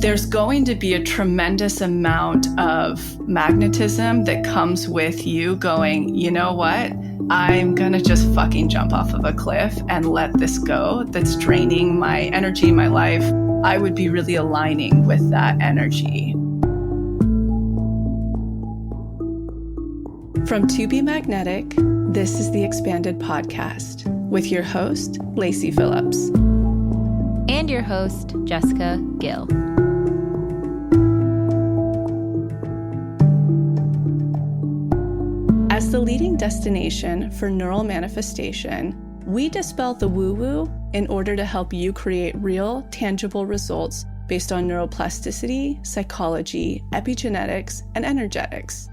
there's going to be a tremendous amount of magnetism that comes with you going, you know what? I'm going to just fucking jump off of a cliff and let this go. That's draining my energy, my life. I would be really aligning with that energy. From To Be Magnetic, this is the Expanded Podcast with your host, Lacy Phillips. And your host, Jessica Gill. As the leading destination for neural manifestation, we dispel the woo-woo in order to help you create real, tangible results based on neuroplasticity, psychology, epigenetics, and energetics.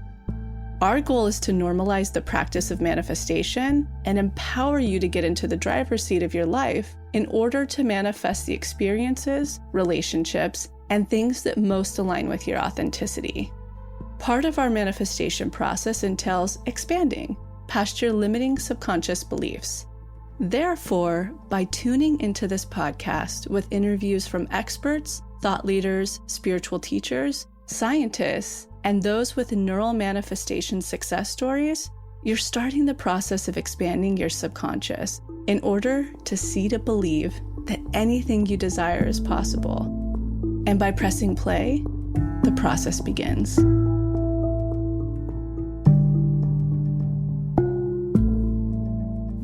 Our goal is to normalize the practice of manifestation and empower you to get into the driver's seat of your life in order to manifest the experiences, relationships, and things that most align with your authenticity. Part of our manifestation process entails expanding past your limiting subconscious beliefs. Therefore, by tuning into this podcast with interviews from experts, thought leaders, spiritual teachers, scientists, and those with neural manifestation success stories, you're starting the process of expanding your subconscious in order to see to believe that anything you desire is possible. And by pressing play, the process begins.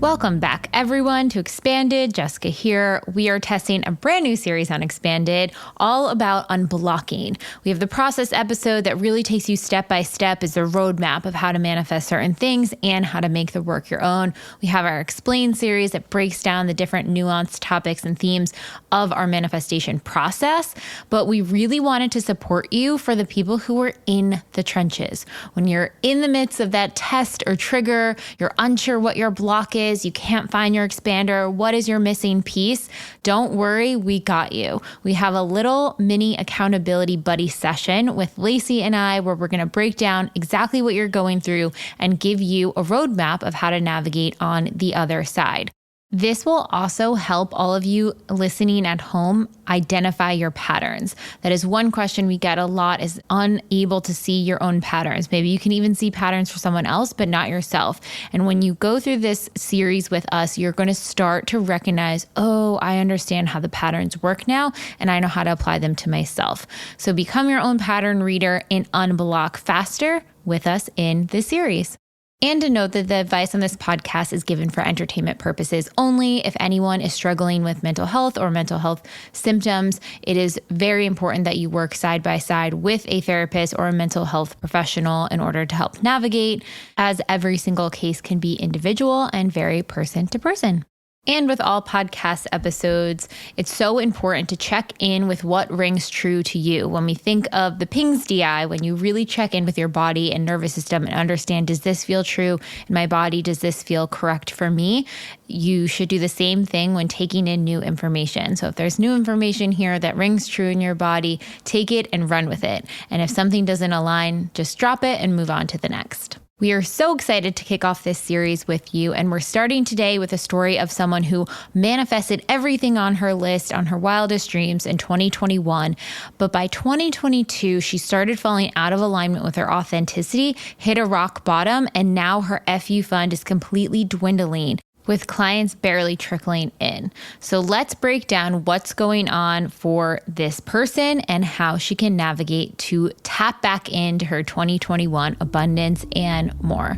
Welcome back, everyone, to Expanded. Jessica here. We are testing a brand new series on Expanded, all about unblocking. We have the process episode that really takes you step by step as a roadmap of how to manifest certain things and how to make the work your own. We have our Explain series that breaks down the different nuanced topics and themes of our manifestation process. But we really wanted to support you for the people who are in the trenches. When you're in the midst of that test or trigger, you're unsure what your block is, you can't find your expander, what is your missing piece? Don't worry, we got you. We have a little mini accountability buddy session with Lacy and I where we're going to break down exactly what you're going through and give you a roadmap of how to navigate on the other side. This will also help all of you listening at home identify your patterns. That is one question we get a lot, is unable to see your own patterns. Maybe you can even see patterns for someone else, but not yourself. And when you go through this series with us, you're going to start to recognize, oh, I understand how the patterns work now, and I know how to apply them to myself. So become your own pattern reader and unblock faster with us in this series. And to note that the advice on this podcast is given for entertainment purposes only. If anyone is struggling with mental health or mental health symptoms, it is very important that you work side by side with a therapist or a mental health professional in order to help navigate, as every single case can be individual and vary person to person. And with all podcast episodes, it's so important to check in with what rings true to you. When we think of the PINGS DI, when you really check in with your body and nervous system and understand, does this feel true in my body? Does this feel correct for me? You should do the same thing when taking in new information. So if there's new information here that rings true in your body, take it and run with it. And if something doesn't align, just drop it and move on to the next. We are so excited to kick off this series with you, and we're starting today with a story of someone who manifested everything on her list on her wildest dreams in 2021, but by 2022, she started falling out of alignment with her authenticity, hit a rock bottom, and now her FU fund is completely dwindling, with clients barely trickling in. So let's break down what's going on for this person and how she can navigate to tap back into her 2021 abundance and more.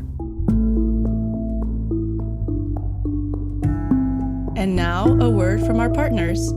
And now a word from our partners.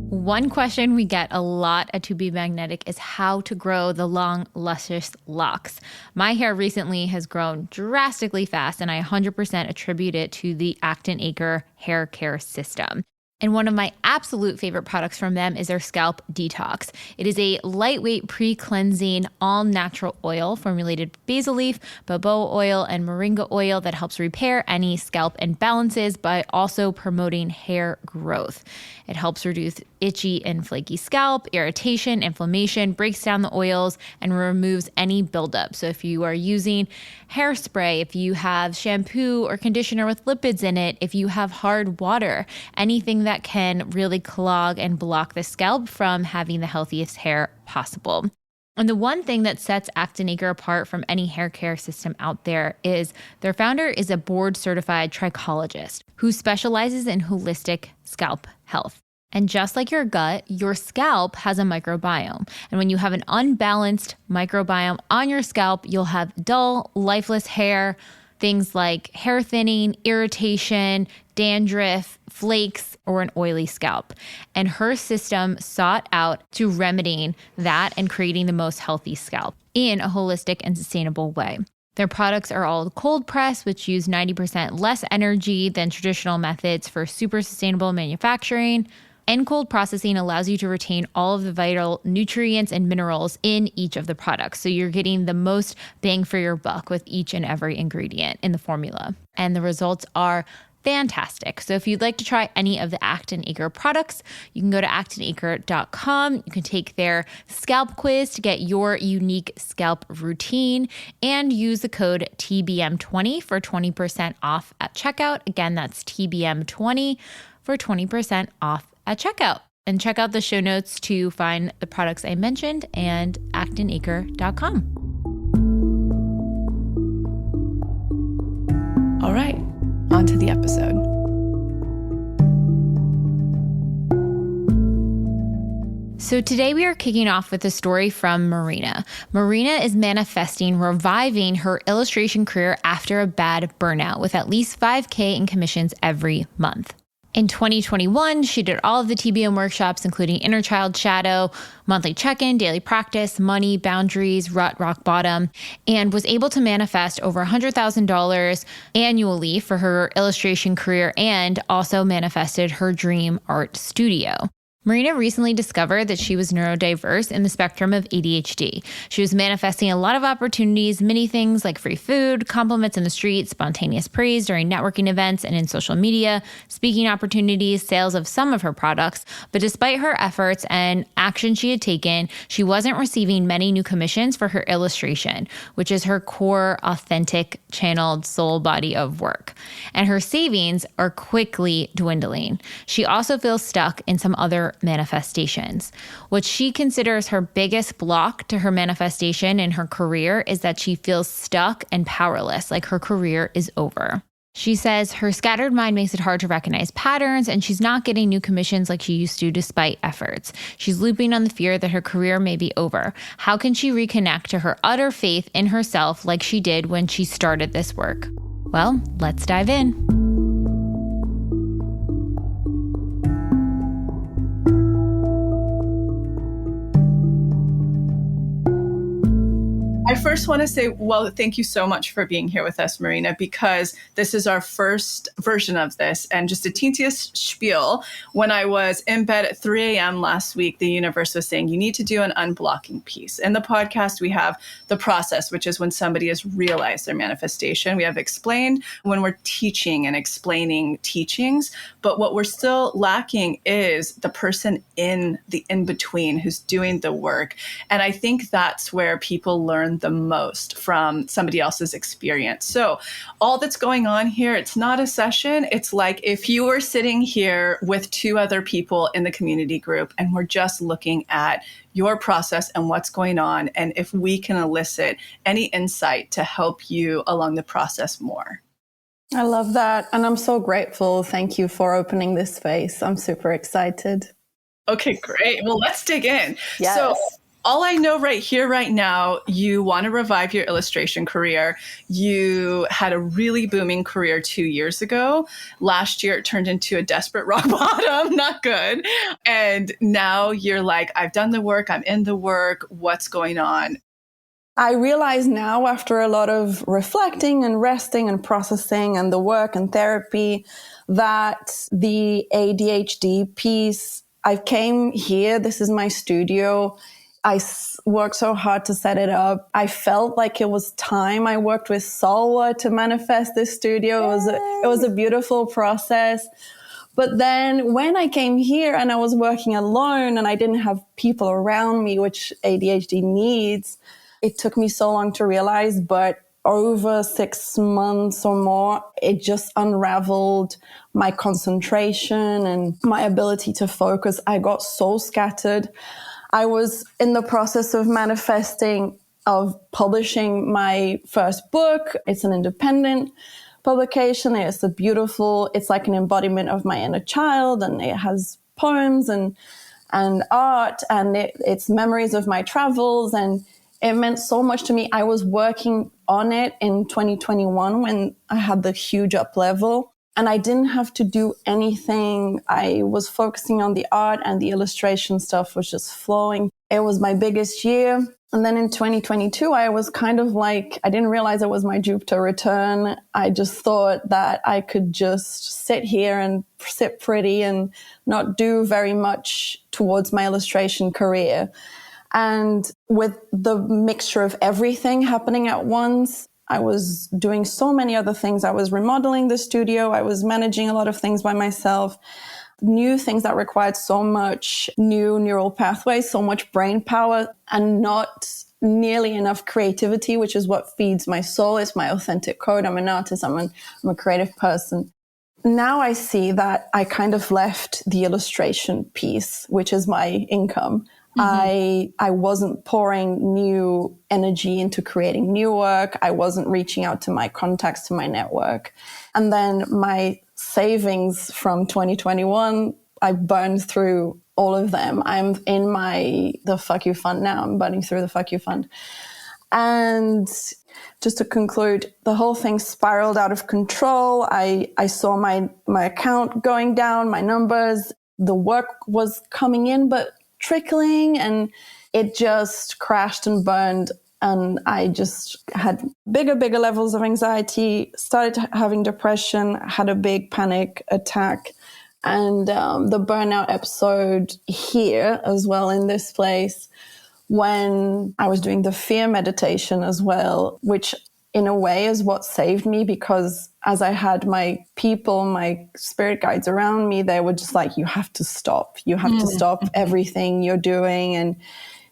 One question we get a lot at To Be Magnetic is how to grow the long, luscious locks. My hair recently has grown drastically fast, and I 100% attribute it to the Acton Acre hair care system. And one of my absolute favorite products from them is their Scalp Detox. It is a lightweight, pre-cleansing, all-natural oil formulated with basil leaf, boboa oil, and moringa oil that helps repair any scalp imbalances by also promoting hair growth. It helps reduce itchy and flaky scalp, irritation, inflammation, breaks down the oils, and removes any buildup. So if you are using hairspray, if you have shampoo or conditioner with lipids in it, if you have hard water, anything that that can really clog and block the scalp from having the healthiest hair possible. And the one thing that sets Acton Acre apart from any hair care system out there is their founder is a board-certified trichologist who specializes in holistic scalp health. And just like your gut, your scalp has a microbiome. And when you have an unbalanced microbiome on your scalp, you'll have dull, lifeless hair, things like hair thinning, irritation, dandruff, flakes, or an oily scalp. And her system sought out to remedying that and creating the most healthy scalp in a holistic and sustainable way. Their products are all cold press, which use 90% less energy than traditional methods for super sustainable manufacturing. And cold processing allows you to retain all of the vital nutrients and minerals in each of the products. So you're getting the most bang for your buck with each and every ingredient in the formula. And the results are fantastic. So if you'd like to try any of the Acton Acre products, you can go to actonacre.com. You can take their scalp quiz to get your unique scalp routine and use the code TBM20 for 20% off at checkout. Again, that's TBM20 for 20% off at checkout. And check out the show notes to find the products I mentioned and actonacre.com. All right, on to the episode. So today we are kicking off with a story from Marina. Marina is manifesting reviving her illustration career after a bad burnout with at least $5,000 in commissions every month. In 2021, she did all of the TBM workshops, including Inner Child Shadow, monthly check-in, daily practice, money, boundaries, rut, rock bottom, and was able to manifest over $100,000 annually for her illustration career and also manifested her dream art studio. Marina recently discovered that she was neurodiverse in the spectrum of ADHD. She was manifesting a lot of opportunities, many things like free food, compliments in the street, spontaneous praise during networking events and in social media, speaking opportunities, sales of some of her products. But despite her efforts and action she had taken, she wasn't receiving many new commissions for her illustration, which is her core, authentic, channeled soul body of work. And her savings are quickly dwindling. She also feels stuck in some other manifestations. What she considers her biggest block to her manifestation in her career is that she feels stuck and powerless, like her career is over. She says her scattered mind makes it hard to recognize patterns, and she's not getting new commissions like she used to despite efforts. She's looping on the fear that her career may be over. How can she reconnect to her utter faith in herself like she did when she started this work? Well, let's dive in. I first want to say, well, thank you so much for being here with us, Marina, because this is our first version of this. And just a teensiest spiel, when I was in bed at 3 a.m. last week, the universe was saying, you need to do an unblocking piece. In the podcast, we have the process, which is when somebody has realized their manifestation. We have explained when we're teaching and explaining teachings. But what we're still lacking is the person in the in-between who's doing the work. And I think that's where people learn the most from somebody else's experience. So all that's going on here, it's not a session. It's like if you were sitting here with 2 other people in the community group and we're just looking at your process and what's going on, and if we can elicit any insight to help you along the process more. I love that. And I'm so grateful. Thank you for opening this space. I'm super excited. Okay, great. Well, let's dig in. Yes. So all I know right here, right now, you want to revive your illustration career. You had a really booming career 2 years ago. Last year, it turned into a desperate rock bottom. Not good. And now you're like, I've done the work. I'm in the work. What's going on? I realize now, after a lot of reflecting and resting and processing and the work and therapy, that the ADHD piece, I came here. This is my studio. I worked so hard to set it up. I felt like it was time. I worked with Salwa to manifest this studio. It was a beautiful process. But then when I came here and I was working alone and I didn't have people around me, which ADHD needs, it took me so long to realize, but over 6 months or more, it just unraveled my concentration and my ability to focus. I got so scattered. I was in the process of publishing my first book. It's an independent publication. It's like an embodiment of my inner child, and it has poems and art, and it's memories of my travels, and it meant so much to me. I was working on it in 2021 when I had the huge up level, and I didn't have to do anything. I was focusing on the art, and the illustration stuff was just flowing. It was my biggest year. And then in 2022, I was kind of like, I didn't realize it was my Jupiter return. I just thought that I could just sit here and sit pretty and not do very much towards my illustration career. And with the mixture of everything happening at once, I was doing so many other things. I was remodeling the studio. I was managing a lot of things by myself. New things that required so much new neural pathways, so much brain power, and not nearly enough creativity, which is what feeds my soul. It's my authentic code. I'm an artist. I'm a creative person. Now I see that I kind of left the illustration piece, which is my income. Mm-hmm. I wasn't pouring new energy into creating new work. I wasn't reaching out to my contacts, to my network. And then my savings from 2021, I burned through all of them. I'm in the Fuck You Fund now. I'm burning through the Fuck You Fund. And just to conclude, the whole thing spiraled out of control. I saw my account going down, my numbers. The work was coming in, but trickling, and it just crashed and burned. And I just had bigger levels of anxiety, started having depression, had a big panic attack. And the burnout episode here as well in this place, when I was doing the fear meditation as well, which in a way is what saved me, because as I had my people, my spirit guides around me, they were just like, you have to stop. You have to stop everything you're doing, and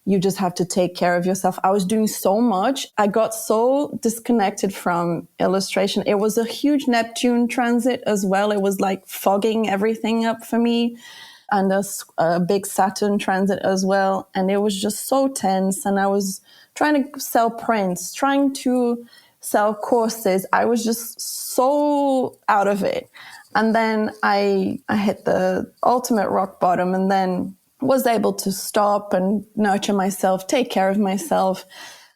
you just have to take care of yourself. I was doing so much. I got so disconnected from illustration. It was a huge Neptune transit as well. It was like fogging everything up for me. And a big Saturn transit as well. And it was just so tense. And I was trying to sell prints, trying to sell courses. I was just so out of it. And then I hit the ultimate rock bottom, and then was able to stop and nurture myself, take care of myself,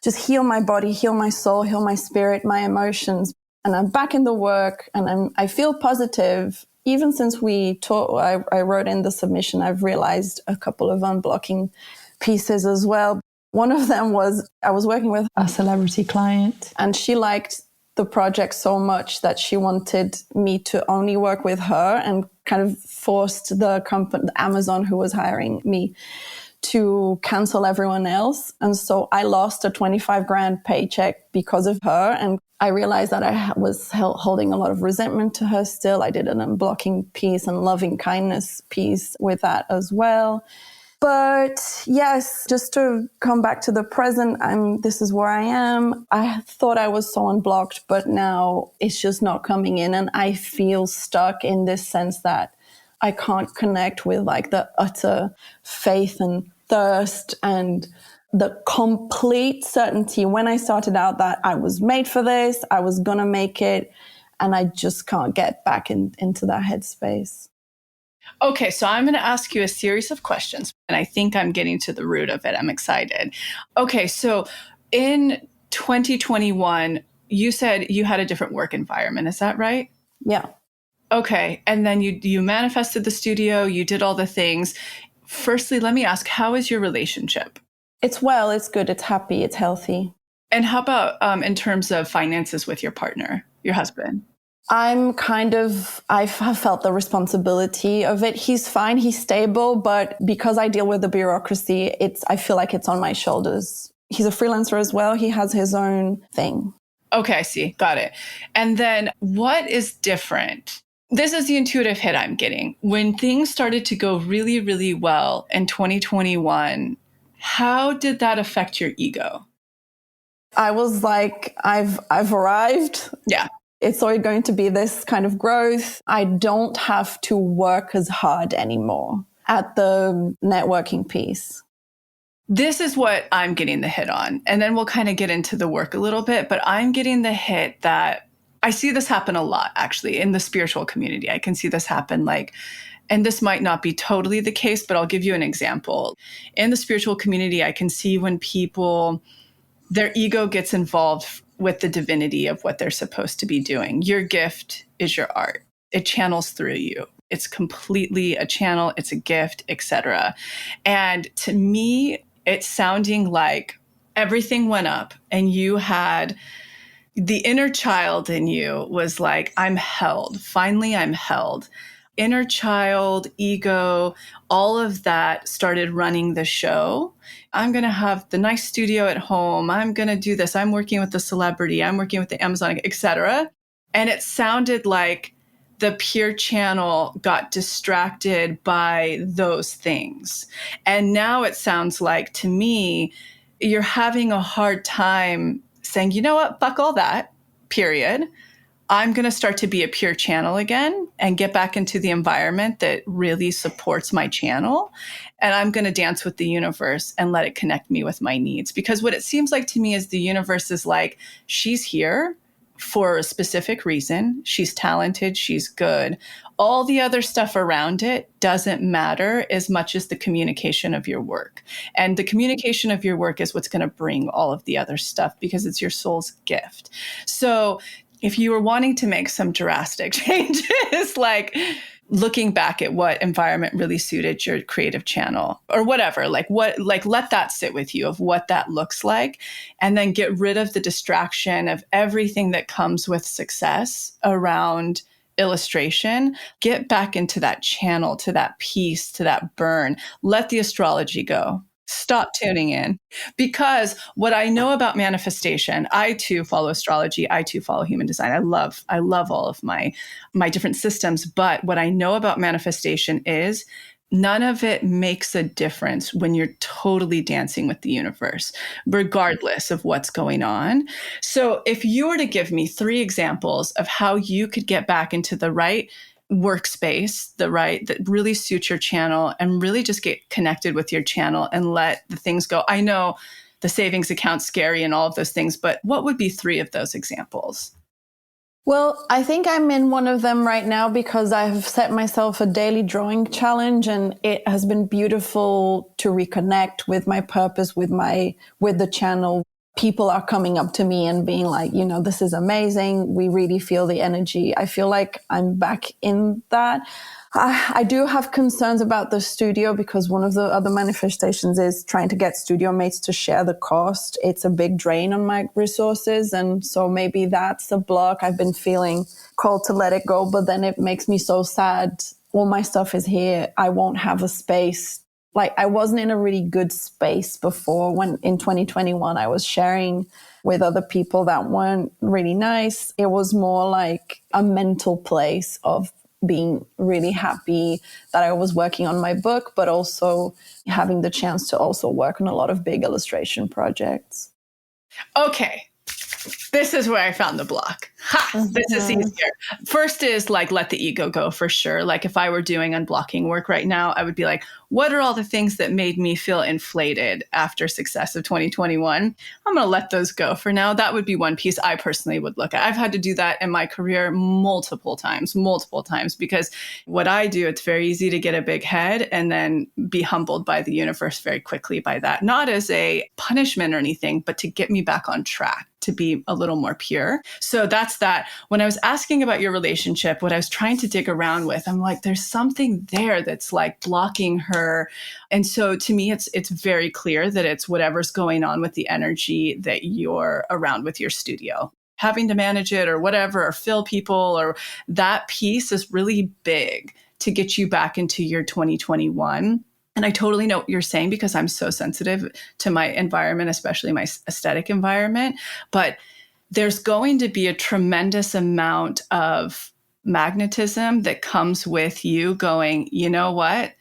just heal my body, heal my soul, heal my spirit, my emotions. And I'm back in the work, and I feel positive. Even since we talked, I wrote in the submission, I've realized a couple of unblocking pieces as well. One of them was I was working with a celebrity client, and she liked the project so much that she wanted me to only work with her, and kind of forced the company, Amazon, who was hiring me, to cancel everyone else. And so I lost a 25 grand paycheck because of her. And I realized that I was holding a lot of resentment to her still. I did an unblocking piece and loving kindness piece with that as well. But yes, just to come back to the present, this is where I am. I thought I was so unblocked, but now it's just not coming in. And I feel stuck in this sense that I can't connect with like the utter faith and thirst and the complete certainty when I started out that I was made for this, I was going to make it. And I just can't get back into that headspace. Okay, so I'm going to ask you a series of questions, and I think I'm getting to the root of it. I'm excited. Okay, so in 2021, you said you had a different work environment. Is that right? Yeah. Okay, and then you manifested the studio, you did all the things. Firstly, let me ask, how is your relationship? It's well, it's good, it's happy, it's healthy. And how about in terms of finances with your partner, your husband? I have felt the responsibility of it. He's fine, he's stable, but because I deal with the bureaucracy, I feel like it's on my shoulders. He's a freelancer as well. He has his own thing. Okay, I see. Got it. And then what is different? This is the intuitive hit I'm getting. When things started to go really, really well in 2021, how did that affect your ego? I was like, I've arrived. Yeah. It's always going to be this kind of growth. I don't have to work as hard anymore at the networking piece. This is what I'm getting the hit on. And then we'll kind of get into the work a little bit, but I'm getting the hit that I see this happen a lot, actually, in the spiritual community. I can see this happen and this might not be totally the case, but I'll give you an example. In the spiritual community, I can see when their ego gets involved with the divinity of what they're supposed to be doing. Your gift is your art. It channels through you. It's completely a channel. It's a gift, etc. And to me, it's sounding like everything went up and you had the inner child in you was like, I'm held. Finally, I'm held. Inner child, ego, all of that started running the show. I'm going to have the nice studio at home. I'm going to do this. I'm working with the celebrity. I'm working with the Amazon, etc. And it sounded like the pure channel got distracted by those things. And now it sounds like, to me, you're having a hard time saying, you know what, fuck all that, period. I'm going to start to be a pure channel again and get back into the environment that really supports my channel. And I'm going to dance with the universe and let it connect me with my needs. Because what it seems like to me is the universe is like, she's here for a specific reason. She's talented. She's good. All the other stuff around it doesn't matter as much as the communication of your work. And the communication of your work is what's going to bring all of the other stuff because it's your soul's gift. So if you were wanting to make some drastic changes, like looking back at what environment really suited your creative channel or whatever, let that sit with you of what that looks like, and then get rid of the distraction of everything that comes with success around illustration. Get back into that channel, to that peace, to that burn. Let the astrology go. Stop tuning in. Because what I know about manifestation, I too follow astrology. I too follow human design. I love all of my different systems. But what I know about manifestation is none of it makes a difference when you're totally dancing with the universe, regardless of what's going on. So if you were to give me 3 examples of how you could get back into the right workspace, that really suits your channel, and really just get connected with your channel and let the things go. I know the savings account's scary and all of those things, but what would be 3 of those examples? Well, I think I'm in one of them right now because I've set myself a daily drawing challenge, and it has been beautiful to reconnect with my purpose, with the channel. People are coming up to me and being like, this is amazing. We really feel the energy. I feel like I'm back in that. I do have concerns about the studio because one of the other manifestations is trying to get studio mates to share the cost. It's a big drain on my resources. And so maybe that's a block. I've been feeling called to let it go, but then it makes me so sad. All my stuff is here. I won't have a space. Like, I wasn't in a really good space before when in 2021 I was sharing with other people that weren't really nice. It was more like a mental place of being really happy that I was working on my book, but also having the chance to also work on a lot of big illustration projects. Okay. This is where I found the block. This is easier. First is let the ego go for sure. Like if I were doing unblocking work right now, I would be like, what are all the things that made me feel inflated after success of 2021? I'm going to let those go for now. That would be one piece I personally would look at. I've had to do that in my career multiple times, because what I do, it's very easy to get a big head and then be humbled by the universe very quickly by that. Not as a punishment or anything, but to get me back on track, to be a little more pure. So that's that. When I was asking about your relationship, what I was trying to dig around with, I'm like, there's something there that's like blocking her. And so to me, it's very clear that it's whatever's going on with the energy that you're around with your studio. Having to manage it or whatever, or fill people, or that piece is really big to get you back into your 2021. And I totally know what you're saying because I'm so sensitive to my environment, especially my aesthetic environment. But there's going to be a tremendous amount of magnetism that comes with you going, you know what?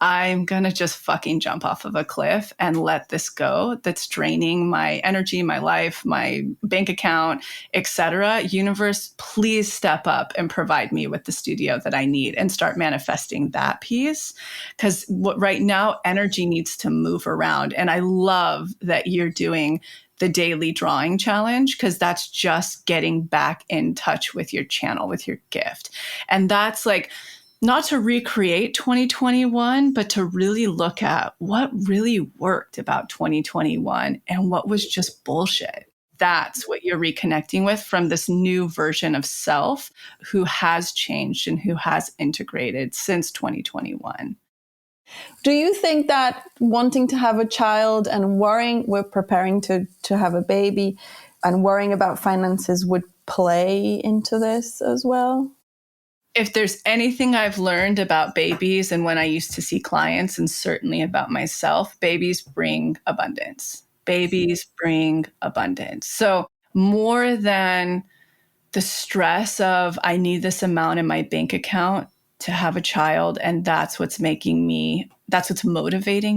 I'm going to just fucking jump off of a cliff and let this go. That's draining my energy, my life, my bank account, etc. Universe, please step up and provide me with the studio that I need and start manifesting that piece. Because right now, energy needs to move around. And I love that you're doing the daily drawing challenge, because that's just getting back in touch with your channel, with your gift. And that's like, not to recreate 2021, but to really look at what really worked about 2021 and what was just bullshit. That's what you're reconnecting with from this new version of self who has changed and who has integrated since 2021. Do you think that wanting to have a child and worrying, we're preparing to have a baby and worrying about finances would play into this as well? If there's anything I've learned about babies and when I used to see clients, and certainly about myself, babies bring abundance. Babies bring abundance. So more than the stress of I need this amount in my bank account to have a child, and that's what's motivating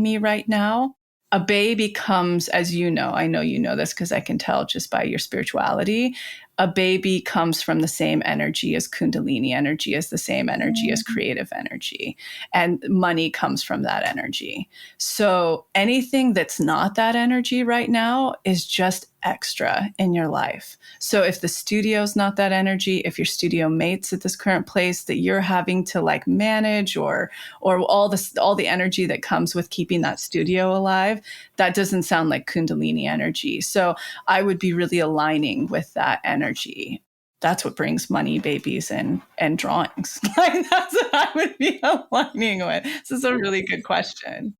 me right now. A baby comes, as you know, I know you know this because I can tell just by your spirituality, a baby comes from the same energy as Kundalini energy, as the same energy as creative energy. And money comes from that energy. So anything that's not that energy right now is just extra in your life. So if the studio's not that energy, if your studio mates at this current place that you're having to like manage or all the energy that comes with keeping that studio alive, that doesn't sound like Kundalini energy. So I would be really aligning with that energy. That's what brings money, babies, and drawings. Like that's what I would be aligning with. This is a really good question.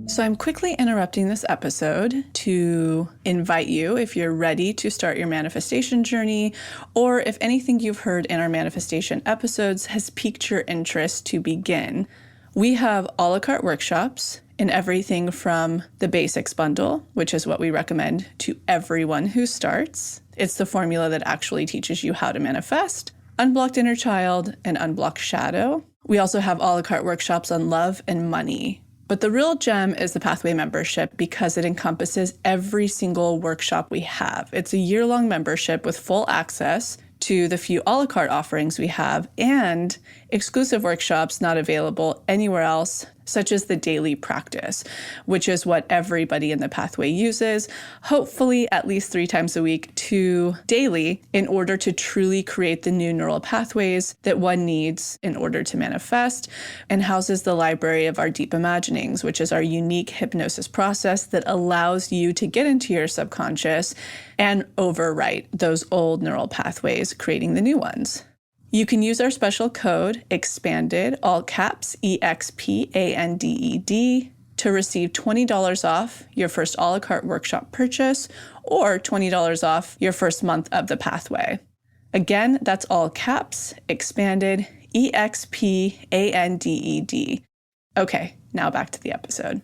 So I'm quickly interrupting this episode to invite you, if you're ready to start your manifestation journey, or if anything you've heard in our manifestation episodes has piqued your interest to begin. We have a la carte workshops in everything from the basics bundle, which is what we recommend to everyone who starts. It's the formula that actually teaches you how to manifest, unblocked inner child, and unblocked shadow. We also have a la carte workshops on love and money. But the real gem is the Pathway membership because it encompasses every single workshop we have. It's a year-long membership with full access to the few a la carte offerings we have and exclusive workshops not available anywhere else, such as the daily practice, which is what everybody in the Pathway uses, hopefully at least 3 times a week to daily, in order to truly create the new neural pathways that one needs in order to manifest, and houses the library of our deep imaginings, which is our unique hypnosis process that allows you to get into your subconscious and overwrite those old neural pathways, creating the new ones. You can use our special code, EXPANDED, all caps, EXPANDED, to receive $20 off your first a la carte workshop purchase or $20 off your first month of the Pathway. Again, that's all caps, EXPANDED, EXPANDED. Okay, now back to the episode.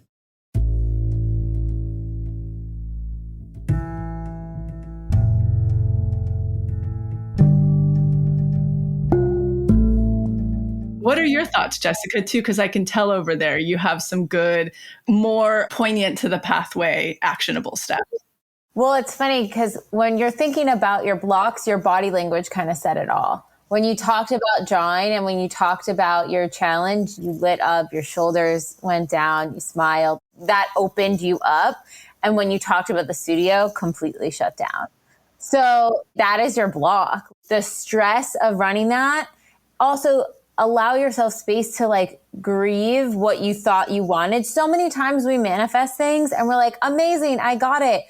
What are your thoughts, Jessica, too? Because I can tell over there you have some good, more poignant to the Pathway, actionable steps. Well, it's funny because when you're thinking about your blocks, your body language kind of said it all. When you talked about drawing and when you talked about your challenge, you lit up, your shoulders went down, you smiled. That opened you up. And when you talked about the studio, completely shut down. So that is your block. The stress of running that. Also, allow yourself space to like grieve what you thought you wanted. So many times we manifest things and we're like, amazing, I got it,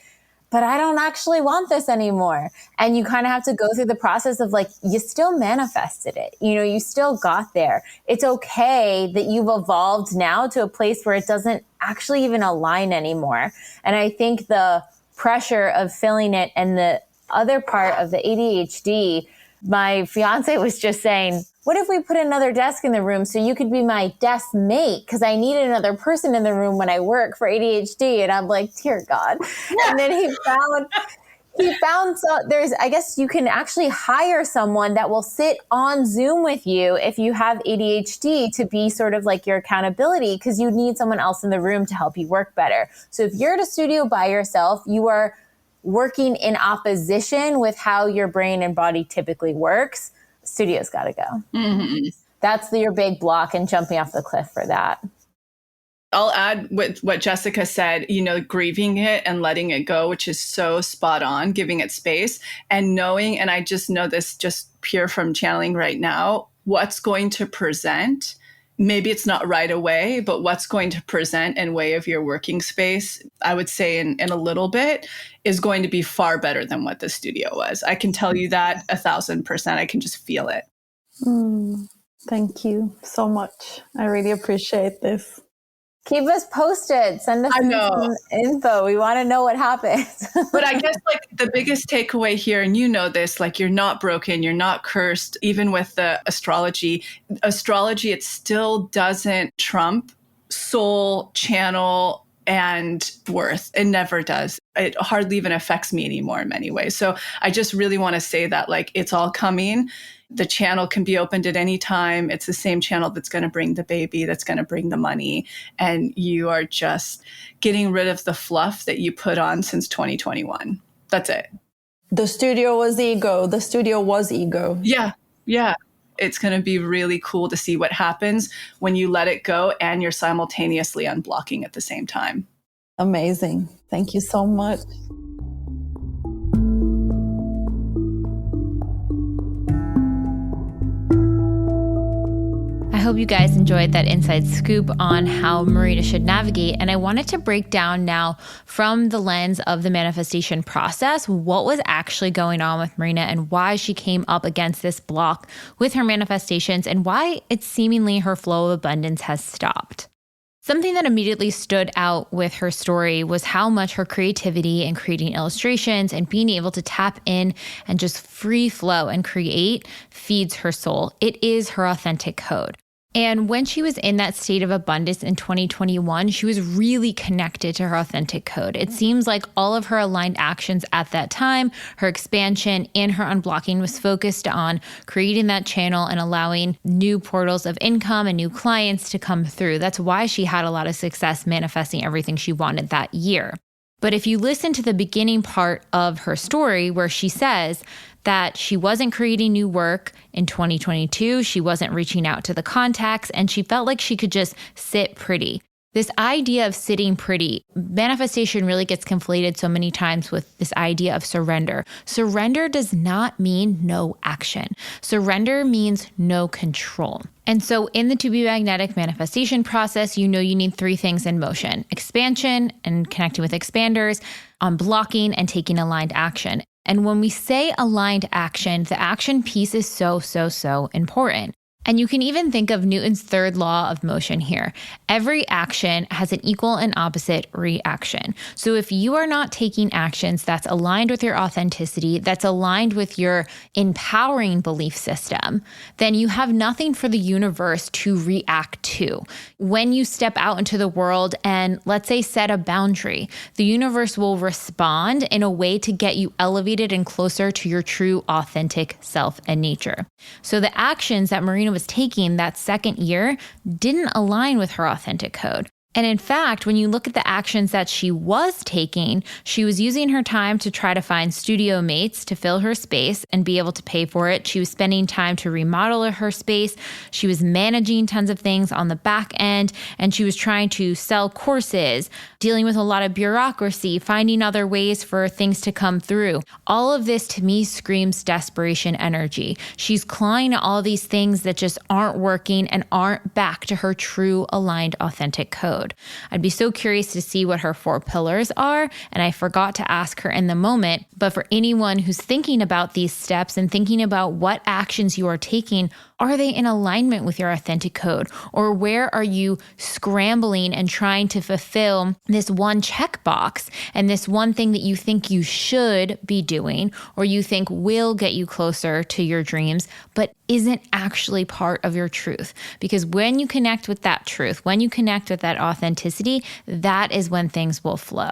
but I don't actually want this anymore. And you kind of have to go through the process of like, you still manifested it. You know, you still got there. It's okay that you've evolved now to a place where it doesn't actually even align anymore. And I think the pressure of filling it and the other part of the ADHD, my fiance was just saying, what if we put another desk in the room so you could be my desk mate? Because I need another person in the room when I work for ADHD. And I'm like, dear God. And then he found there's, I guess you can actually hire someone that will sit on Zoom with you if you have ADHD to be sort of like your accountability, because you need someone else in the room to help you work better. So if you're at a studio by yourself, you are working in opposition with how your brain and body typically works. Studio's got to go. Mm-hmm. That's your big block, and jumping off the cliff for that. I'll add with what Jessica said, grieving it and letting it go, which is so spot on, giving it space and knowing, and I just know this just pure from channeling right now, what's going to present. Maybe it's not right away, but what's going to present in way of your working space, I would say in a little bit, is going to be far better than what the studio was. I can tell you that 1,000%. I can just feel it. Thank you so much. I really appreciate this. Keep us posted. Send us some info. We want to know what happens. But I guess like the biggest takeaway here, and this, like you're not broken, you're not cursed. Even with the astrology, it still doesn't trump soul, channel, and worth. It never does. It hardly even affects me anymore in many ways. So I just really want to say that like it's all coming. The channel can be opened at any time. It's the same channel that's going to bring the baby, that's going to bring the money. And you are just getting rid of the fluff that you put on since 2021. That's it. The studio was ego. Yeah. Yeah. It's going to be really cool to see what happens when you let it go and you're simultaneously unblocking at the same time. Amazing. Thank you so much. I hope you guys enjoyed that inside scoop on how Marina should navigate. And I wanted to break down now from the lens of the manifestation process, what was actually going on with Marina and why she came up against this block with her manifestations and why it's seemingly her flow of abundance has stopped. Something that immediately stood out with her story was how much her creativity and creating illustrations and being able to tap in and just free flow and create feeds her soul. It is her authentic code. And when she was in that state of abundance in 2021, she was really connected to her authentic code. It seems like all of her aligned actions at that time, her expansion and her unblocking was focused on creating that channel and allowing new portals of income and new clients to come through. That's why she had a lot of success manifesting everything she wanted that year. But if you listen to the beginning part of her story where she says that she wasn't creating new work in 2022, she wasn't reaching out to the contacts, and she felt like she could just sit pretty. This idea of sitting pretty, manifestation really gets conflated so many times with this idea of surrender. Surrender does not mean no action. Surrender means no control. And so in the To Be Magnetic manifestation process, you need 3 things in motion: expansion and connecting with expanders, unblocking, and taking aligned action. And when we say aligned action, the action piece is so important. And you can even think of Newton's third law of motion here. Every action has an equal and opposite reaction. So if you are not taking actions that's aligned with your authenticity, that's aligned with your empowering belief system, then you have nothing for the universe to react to. When you step out into the world and, let's say, set a boundary, the universe will respond in a way to get you elevated and closer to your true authentic self and nature. So the actions that Marina was taking that second year didn't align with her authentic code. And in fact, when you look at the actions that she was taking, she was using her time to try to find studio mates to fill her space and be able to pay for it. She was spending time to remodel her space. She was managing tons of things on the back end, and she was trying to sell courses, dealing with a lot of bureaucracy, finding other ways for things to come through. All of this to me screams desperation energy. She's clawing at all these things that just aren't working and aren't back to her true aligned authentic code. I'd be so curious to see what her 4 pillars are, and I forgot to ask her in the moment, but for anyone who's thinking about these steps and thinking about what actions you are taking, Are they in alignment with your authentic code? Or where are you scrambling and trying to fulfill this one checkbox and this one thing that you think you should be doing or you think will get you closer to your dreams, but isn't actually part of your truth? Because when you connect with that truth, when you connect with that authenticity, that is when things will flow.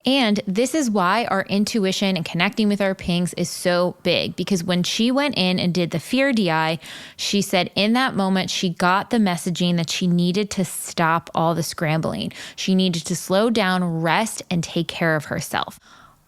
And this is why our intuition and connecting with our pings is so big, because when she went in and did the fear DI, she said in that moment, she got the messaging that she needed to stop all the scrambling. She needed to slow down, rest, and take care of herself.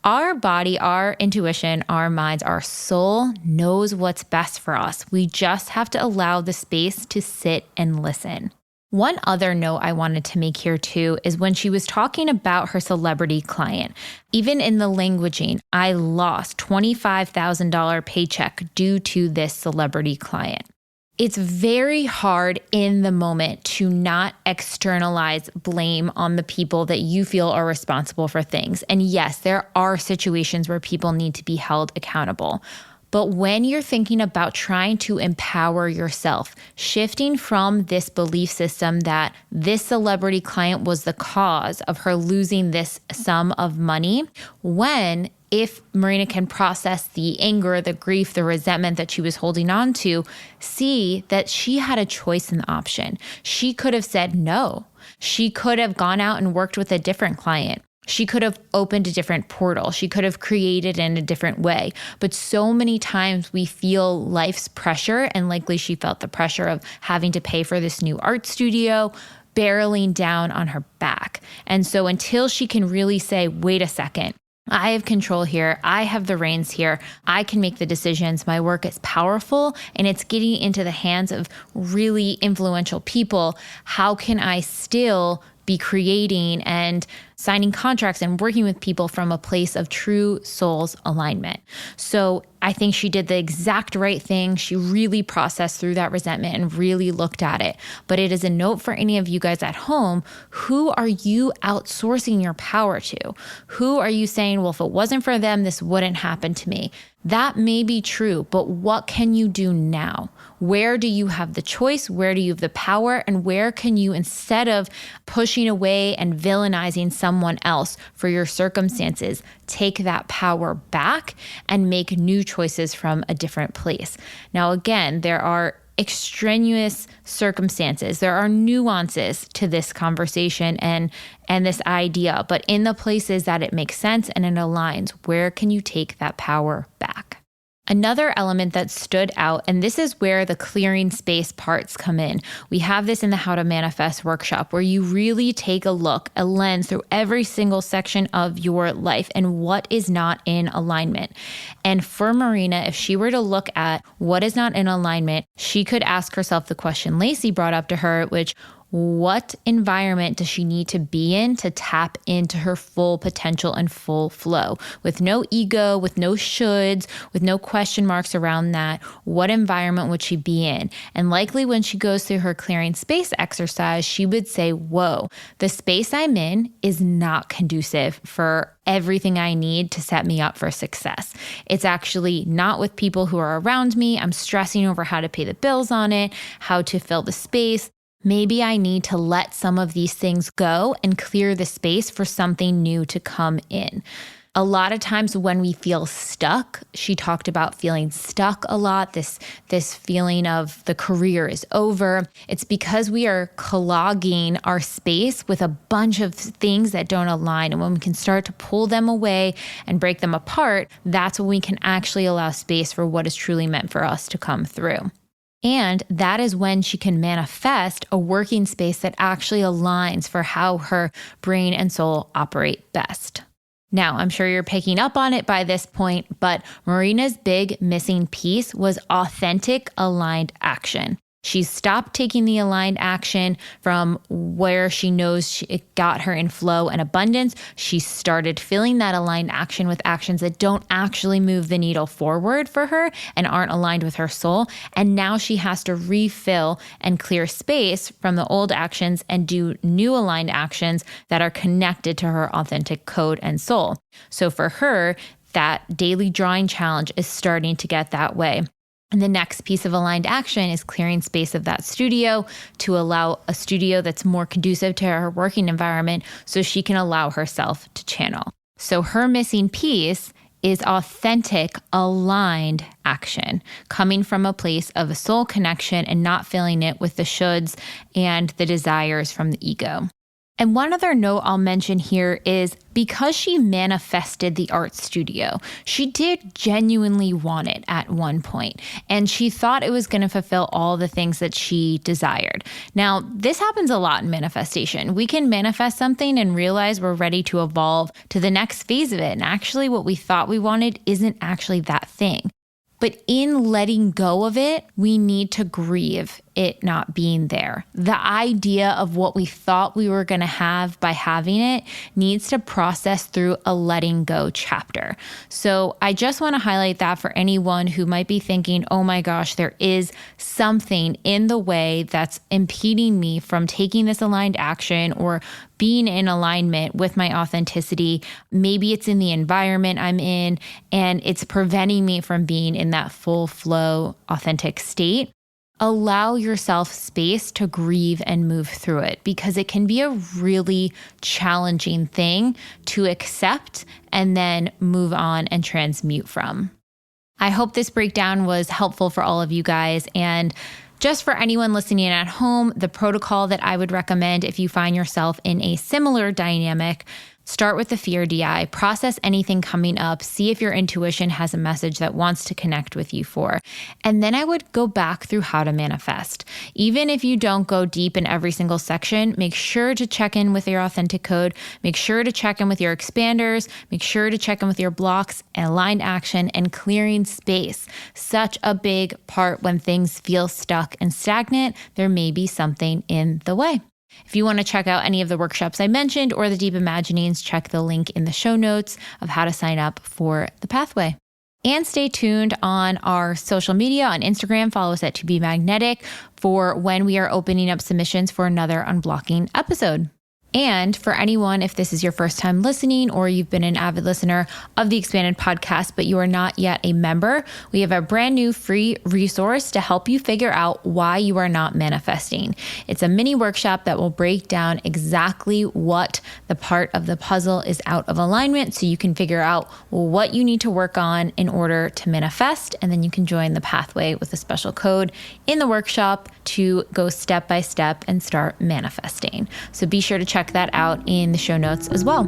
Our body, our intuition, our minds, our soul knows what's best for us. We just have to allow the space to sit and listen. One other note I wanted to make here too is when she was talking about her celebrity client, even in the languaging, I lost $25,000 paycheck due to this celebrity client. It's very hard in the moment to not externalize blame on the people that you feel are responsible for things. And yes, there are situations where people need to be held accountable. But when you're thinking about trying to empower yourself, shifting from this belief system that this celebrity client was the cause of her losing this sum of money, if Marina can process the anger, the grief, the resentment that she was holding on to, see that she had a choice in the option. She could have said no. She could have gone out and worked with a different client. She could have opened a different portal. She could have created in a different way. But so many times we feel life's pressure, and likely she felt the pressure of having to pay for this new art studio, barreling down on her back. And so until she can really say, wait a second, I have control here. I have the reins here. I can make the decisions. My work is powerful and it's getting into the hands of really influential people. How can I still be creating and signing contracts and working with people from a place of true soul's alignment? So I think she did the exact right thing. She really processed through that resentment and really looked at it. But it is a note for any of you guys at home. Who are you outsourcing your power to? Who are you saying, well, if it wasn't for them, this wouldn't happen to me? That may be true, but what can you do now? Where do you have the choice? Where do you have the power? And where can you, instead of pushing away and villainizing someone else for your circumstances, take that power back and make new choices from a different place? Now, again, there are extraneous circumstances. There are nuances to this conversation and this idea, but in the places that it makes sense and it aligns, where can you take that power back? Another element that stood out, and this is where the clearing space parts come in. We have this in the How to Manifest workshop where you really take a look, a lens through every single section of your life and what is not in alignment. And for Marina, if she were to look at what is not in alignment, she could ask herself the question Lacy brought up to her, which, what environment does she need to be in to tap into her full potential and full flow? With no ego, with no shoulds, with no question marks around that, what environment would she be in? And likely when she goes through her clearing space exercise, she would say, whoa, the space I'm in is not conducive for everything I need to set me up for success. It's actually not with people who are around me. I'm stressing over how to pay the bills on it, how to fill the space. Maybe I need to let some of these things go and clear the space for something new to come in. A lot of times when we feel stuck, she talked about feeling stuck a lot, this feeling of the career is over. It's because we are clogging our space with a bunch of things that don't align. And when we can start to pull them away and break them apart, that's when we can actually allow space for what is truly meant for us to come through. And that is when she can manifest a working space that actually aligns for how her brain and soul operate best. Now, I'm sure you're picking up on it by this point, but Marina's big missing piece was authentic aligned action. She stopped taking the aligned action from where she knows it got her in flow and abundance. She started filling that aligned action with actions that don't actually move the needle forward for her and aren't aligned with her soul. And now she has to refill and clear space from the old actions and do new aligned actions that are connected to her authentic code and soul. So for her, that daily drawing challenge is starting to get that way. And the next piece of aligned action is clearing space of that studio to allow a studio that's more conducive to her working environment so she can allow herself to channel. So her missing piece is authentic, aligned action, coming from a place of a soul connection and not filling it with the shoulds and the desires from the ego. And one other note I'll mention here is because she manifested the art studio, she did genuinely want it at one point, and she thought it was going to fulfill all the things that she desired. Now, this happens a lot in manifestation. We can manifest something and realize we're ready to evolve to the next phase of it, and actually what we thought we wanted isn't actually that thing. But in letting go of it, we need to grieve it not being there. The idea of what we thought we were going to have by having it needs to process through a letting go chapter. So I just want to highlight that for anyone who might be thinking, oh my gosh, there is something in the way that's impeding me from taking this aligned action or being in alignment with my authenticity. Maybe it's in the environment I'm in and it's preventing me from being in that full flow, authentic state. Allow yourself space to grieve and move through it because it can be a really challenging thing to accept and then move on and transmute from. I hope this breakdown was helpful for all of you guys. And just for anyone listening at home, the protocol that I would recommend if you find yourself in a similar dynamic, start with the fear DI, process anything coming up, see if your intuition has a message that wants to connect with you for. And then I would go back through how to manifest. Even if you don't go deep in every single section, make sure to check in with your authentic code, make sure to check in with your expanders, make sure to check in with your blocks and aligned action and clearing space. Such a big part when things feel stuck and stagnant, there may be something in the way. If you want to check out any of the workshops I mentioned or the deep imaginings, check the link in the show notes of how to sign up for the pathway. And stay tuned on our social media on Instagram. Follow us at To Be Magnetic for when we are opening up submissions for another Unblocking episode. And for anyone, if this is your first time listening or you've been an avid listener of the Expanded podcast, but you are not yet a member, we have a brand new free resource to help you figure out why you are not manifesting. It's a mini workshop that will break down exactly what the part of the puzzle is out of alignment so you can figure out what you need to work on in order to manifest. And then you can join the pathway with a special code in the workshop to go step by step and start manifesting. So be sure to check that out in the show notes as well.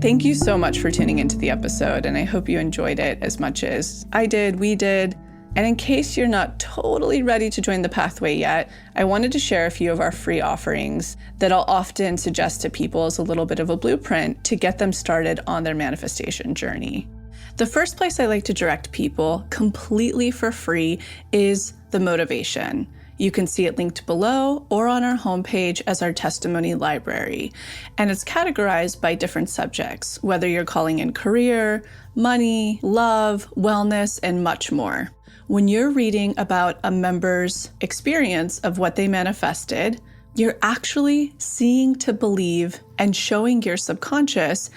Thank you so much for tuning into the episode, and I hope you enjoyed it as much as I did, we did. And in case you're not totally ready to join the pathway yet, I wanted to share a few of our free offerings that I'll often suggest to people as a little bit of a blueprint to get them started on their manifestation journey. The first place I like to direct people completely for free is the motivation. You can see it linked below or on our homepage as our testimony library. And it's categorized by different subjects, whether you're calling in career, money, love, wellness, and much more. When you're reading about a member's experience of what they manifested, you're actually seeing to believe and showing your subconscious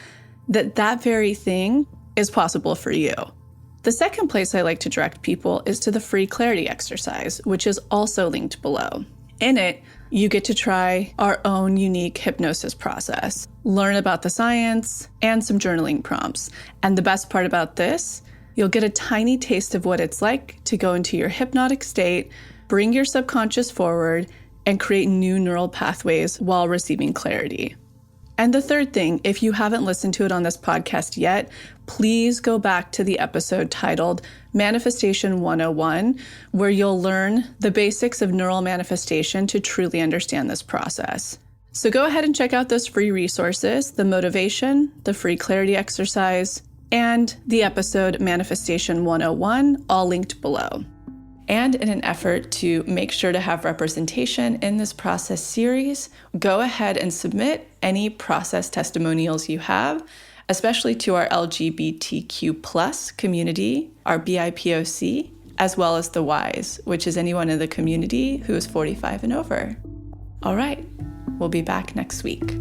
that that very thing is possible for you. The second place I like to direct people is to the free clarity exercise, which is also linked below. In it, you get to try our own unique hypnosis process, learn about the science, and some journaling prompts. And the best part about this, you'll get a tiny taste of what it's like to go into your hypnotic state, bring your subconscious forward, and create new neural pathways while receiving clarity. And the third thing, if you haven't listened to it on this podcast yet, please go back to the episode titled Manifestation 101, where you'll learn the basics of neural manifestation to truly understand this process. So go ahead and check out those free resources, the motivation, the free clarity exercise, and the episode Manifestation 101, all linked below. And in an effort to make sure to have representation in this process series, go ahead and submit any process testimonials you have, especially to our LGBTQ+ community, our BIPOC, as well as the Ys, which is anyone in the community who is 45 and over. All right, we'll be back next week.